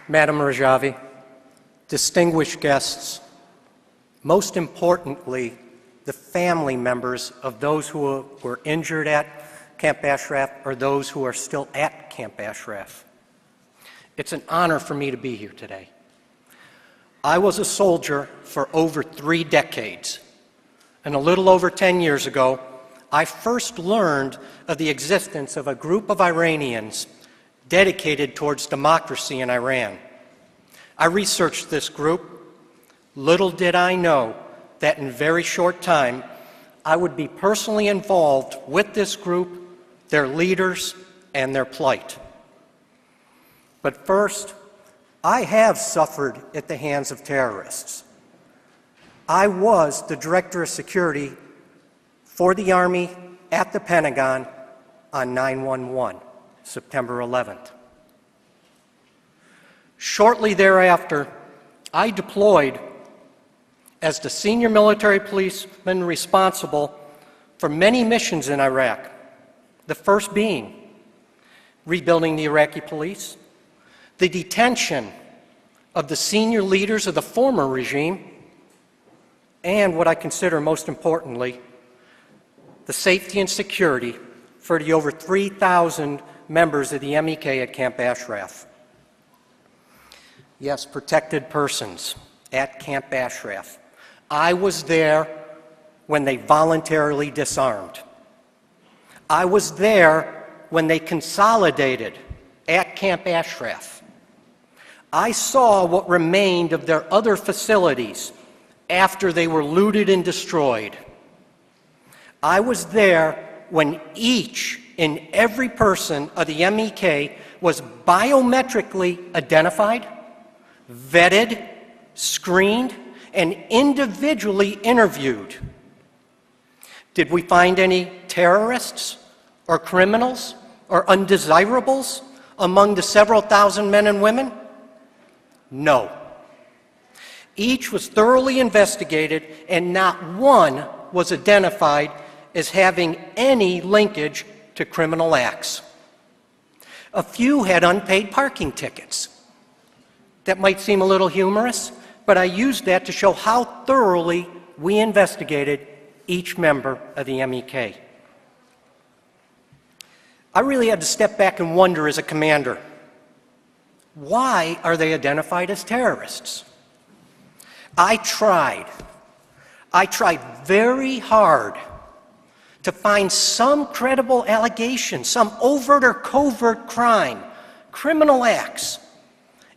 Madam Rajavi, distinguished guests, most importantly, the family members of those who were injured at Camp Ashraf or those who are still at Camp Ashraf. It's an honor for me to be here today. I was a soldier for over 3 decades, and a little over 10 years ago, I first learned of the existence of a group of Iranians dedicated towards democracy in Iran. I researched this group. Little did I know that in a very short time, I would be personally involved with this group, their leaders, and their plight. But first, I have suffered at the hands of terrorists. I was the Director of Security for the Army at the Pentagon on 9/11, September 11th. Shortly thereafter, I deployed as the senior military policeman responsible for many missions in Iraq, the first being rebuilding the Iraqi police, the detention of the senior leaders of the former regime, and what I consider most importantly, the safety and security for the over 3,000 members of the MEK at Camp Ashraf. Yes, protected persons at Camp Ashraf. I was there when they voluntarily disarmed. I was there when they consolidated at Camp Ashraf. I saw what remained of their other facilities after they were looted and destroyed. I was there when each and every person of the MEK was biometrically identified, vetted, screened, and individually interviewed. Did we find any terrorists or criminals or undesirables among the several thousand men and women? No. Each was thoroughly investigated, and not one was identified as having any linkage to criminal acts. A few had unpaid parking tickets. That might seem a little humorous, but I used that to show how thoroughly we investigated each member of the MEK. I really had to step back and wonder as a commander, why are they identified as terrorists? I tried very hard to find some credible allegation, some overt or covert crime, criminal acts,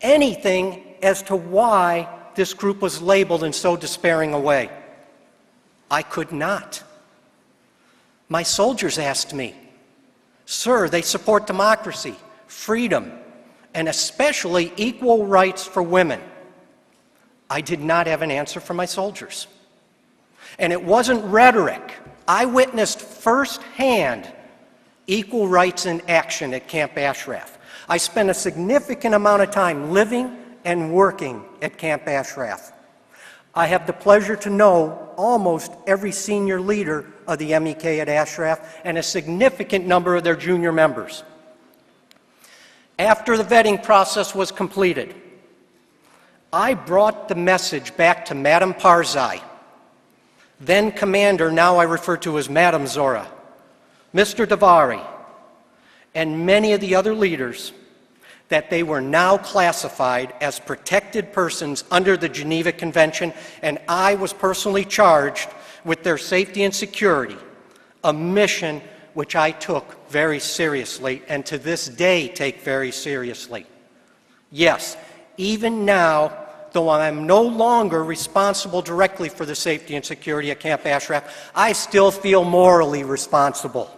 anything as to why this group was labeled in so despairing a way. I could not. My soldiers asked me, "Sir, they support democracy, freedom, and especially equal rights for women." I did not have an answer for my soldiers. And it wasn't rhetoric. I witnessed firsthand equal rights in action at Camp Ashraf. I spent a significant amount of time living and working at Camp Ashraf. I have the pleasure to know almost every senior leader of the MEK at Ashraf and a significant number of their junior members. After the vetting process was completed, I brought the message back to Madam Parzai, then Commander, now I refer to as Madam Zora, Mr. Davari, and many of the other leaders, that they were now classified as protected persons under the Geneva Convention, and I was personally charged with their safety and security, a mission which I took very seriously and to this day take very seriously. Yes, even now, though I am no longer responsible directly for the safety and security at Camp Ashraf, I still feel morally responsible.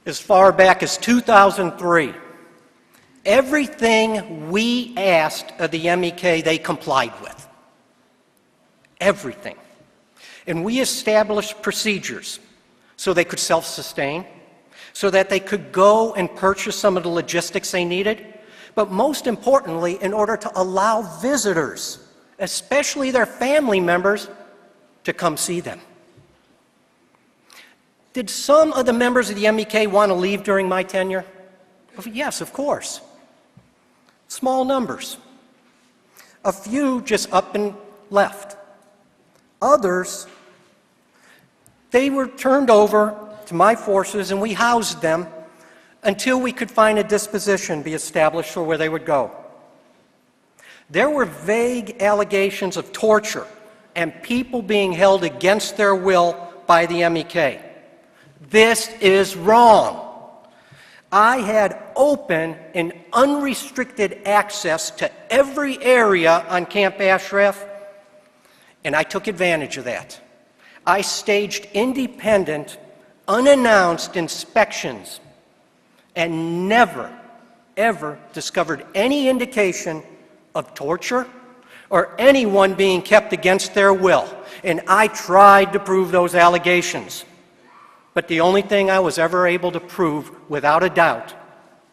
As far back as 2003, everything we asked of the MEK, they complied with. Everything. And we established procedures so they could self-sustain, so that they could go and purchase some of the logistics they needed, but most importantly, in order to allow visitors especially their family members, to come see them. Did some of the members of the MEK want to leave during my tenure? Yes, of course. Small numbers. A few just up and left. Others, they were turned over to my forces and we housed them until we could find a disposition be established for where they would go. There were vague allegations of torture and people being held against their will by the MEK. This is wrong. I had open and unrestricted access to every area on Camp Ashraf, and I took advantage of that. I staged independent, unannounced inspections and never, ever discovered any indication of torture or anyone being kept against their will. And I tried to prove those allegations. But the only thing I was ever able to prove without a doubt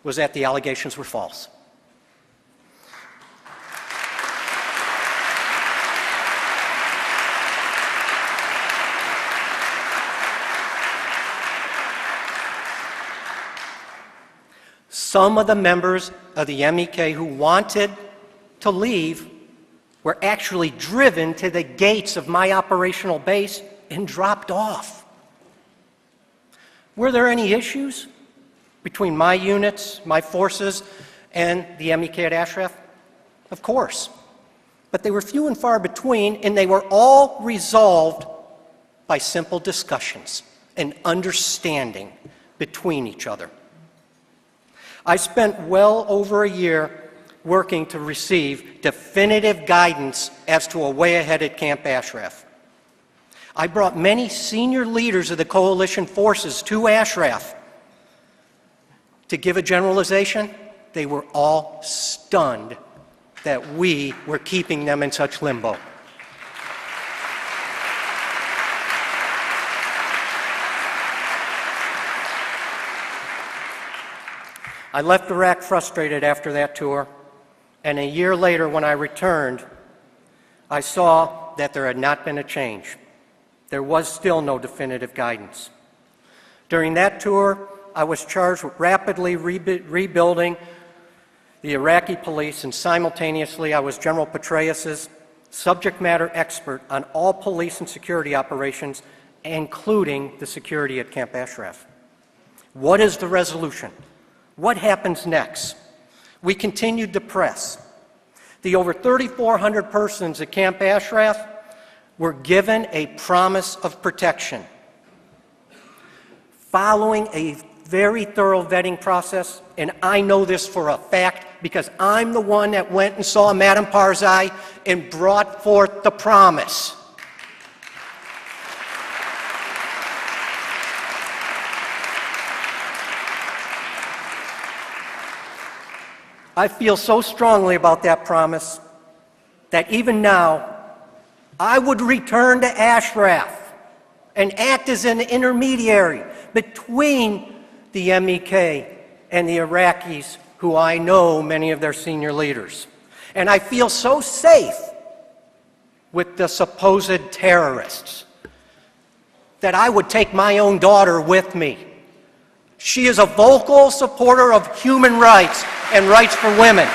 was that the allegations were false. Some of the members of the MEK who wanted to leave were actually driven to the gates of my operational base and dropped off. Were there any issues between my units, my forces, and the MEK at Ashraf? Of course. But they were few and far between, and they were all resolved by simple discussions and understanding between each other. I spent well over a year working to receive definitive guidance as to a way ahead at Camp Ashraf. I brought many senior leaders of the coalition forces to Ashraf. To give a generalization, they were all stunned that we were keeping them in such limbo. I left Iraq frustrated after that tour, and a year later when I returned, I saw that there had not been a change. There was still no definitive guidance. During that tour, I was charged with rapidly rebuilding the Iraqi police, and simultaneously I was General Petraeus's subject matter expert on all police and security operations, including the security at Camp Ashraf. What is the resolution? What happens next? We continued to press. The over 3,400 persons at Camp Ashraf were given a promise of protection. Following a very thorough vetting process, and I know this for a fact because I'm the one that went and saw Madam Parzai and brought forth the promise. I feel so strongly about that promise that even now, I would return to Ashraf and act as an intermediary between the MEK and the Iraqis, who I know many of their senior leaders. And I feel so safe with the supposed terrorists that I would take my own daughter with me. She is a vocal supporter of human rights and rights for women.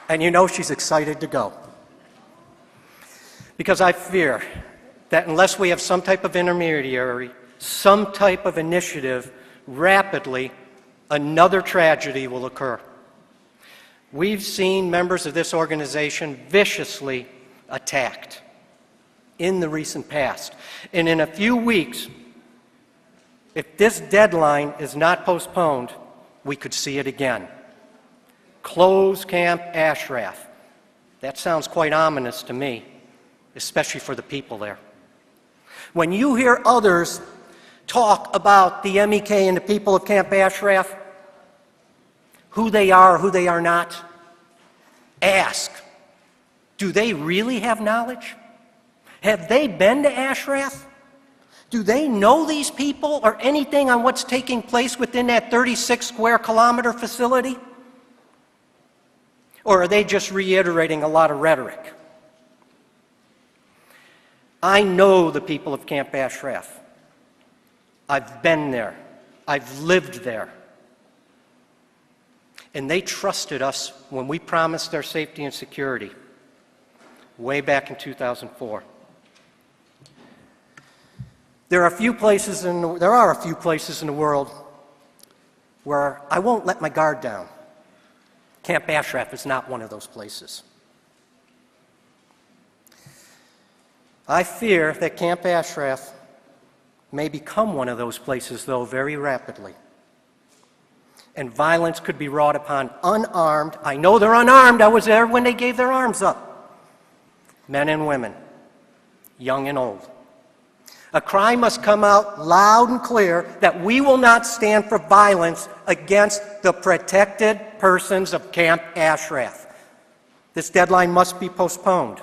And you know she's excited to go. Because I fear that unless we have some type of intermediary, some type of initiative, rapidly another tragedy will occur. We've seen members of this organization viciously attacked in the recent past. And in a few weeks, if this deadline is not postponed, we could see it again. Close Camp Ashraf. That sounds quite ominous to me, especially for the people there. When you hear others talk about the MEK and the people of Camp Ashraf, who they are not, ask, do they really have knowledge? Have they been to Ashraf? Do they know these people or anything on what's taking place within that 36 square kilometer facility? Or are they just reiterating a lot of rhetoric? I know the people of Camp Ashraf. I've been there. I've lived there. And they trusted us when we promised their safety and security way back in 2004. There are a few places in the world where I won't let my guard down. Camp Ashraf is not one of those places. I fear that Camp Ashraf may become one of those places, though, very rapidly. And violence could be wrought upon unarmed. I know they're unarmed. I was there when they gave their arms up. Men and women, young and old. A cry must come out loud and clear that we will not stand for violence against the protected persons of Camp Ashraf. This deadline must be postponed.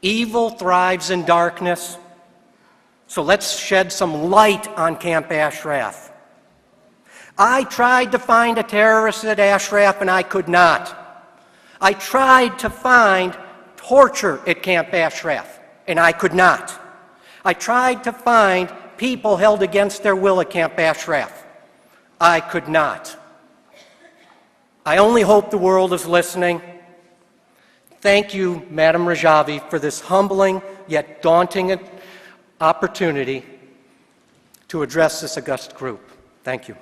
Evil thrives in darkness, so let's shed some light on Camp Ashraf. I tried to find a terrorist at Ashraf and I could not. I tried to find torture at Camp Ashraf and I could not. I tried to find people held against their will at Camp Ashraf. I could not. I only hope the world is listening. Thank you, Madam Rajavi, for this humbling yet daunting opportunity to address this august group. Thank you.